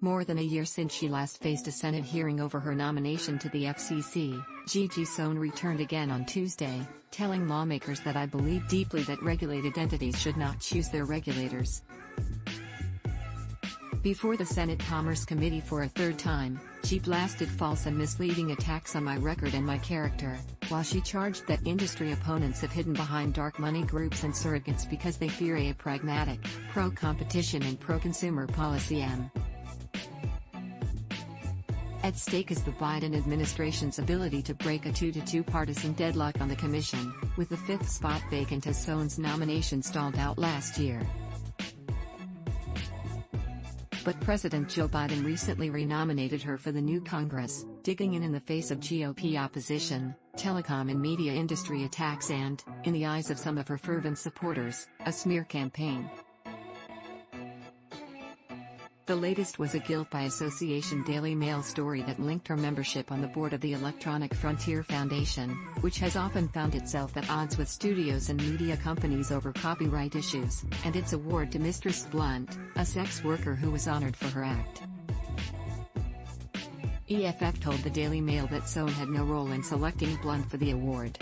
More than a year since she last faced a Senate hearing over her nomination to the FCC, Gigi Sohn returned again on Tuesday, telling lawmakers that "I believe deeply that regulated entities should not choose their regulators." Before the Senate Commerce Committee for a third time, she blasted false and misleading attacks on my record and my character, while she charged that industry opponents have hidden behind dark money groups and surrogates because they fear a pragmatic, pro-competition and pro-consumer policy. At stake is the Biden administration's ability to break a 2-2 partisan deadlock on the commission, with the fifth spot vacant as Sohn's nomination stalled out last year. But President Joe Biden recently renominated her for the new Congress, digging in the face of GOP opposition, telecom and media industry attacks and, in the eyes of some of her fervent supporters, a smear campaign. The latest was a Guilt by Association Daily Mail story that linked her membership on the board of the Electronic Frontier Foundation, which has often found itself at odds with studios and media companies over copyright issues, and its award to Mistress Blunt, a sex worker who was honored for her act. EFF told the Daily Mail that Sohn had no role in selecting Blunt for the award.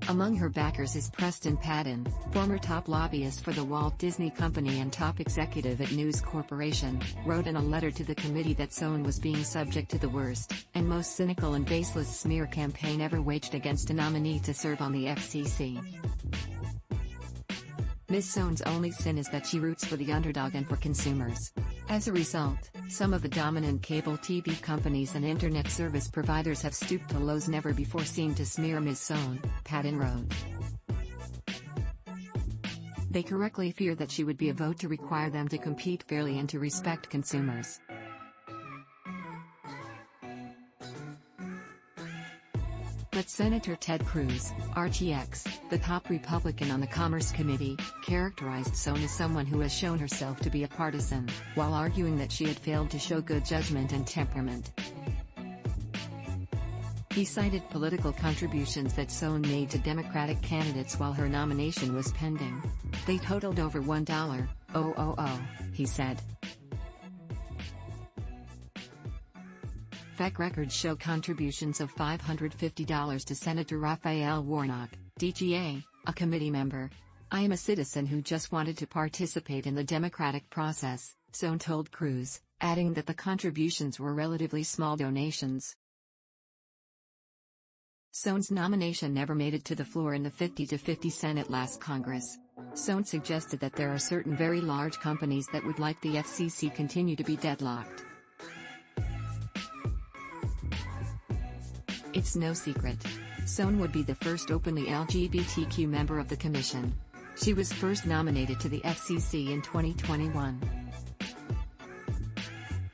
Among her backers is Preston Patton, former top lobbyist for the Walt Disney Company and top executive at News Corporation, wrote in a letter to the committee that Sohn was being subject to the worst, and most cynical and baseless smear campaign ever waged against a nominee to serve on the FCC. Ms. Sohn's only sin is that she roots for the underdog and for consumers. As a result, some of the dominant cable TV companies and internet service providers have stooped to lows never before seen to smear Ms. Sohn, Patton wrote. They correctly fear that she would be a vote to require them to compete fairly and to respect consumers. But Senator Ted Cruz, RTX, the top Republican on the Commerce Committee, characterized Sohn as someone who has shown herself to be a partisan, while arguing that she had failed to show good judgment and temperament. He cited political contributions that Sohn made to Democratic candidates while her nomination was pending. They totaled over $1,000, he said. FEC records show contributions of $550 to Senator Raphael Warnock, DGA, a committee member. "I am a citizen who just wanted to participate in the democratic process," Sohn told Cruz, adding that the contributions were relatively small donations. Sohn's nomination never made it to the floor in the 50-50 Senate last Congress. Sohn suggested that there are certain very large companies that would like the FCC continue to be deadlocked. "It's no secret. Sohn would be the first openly LGBTQ member of the commission. She was first nominated to the FCC in 2021.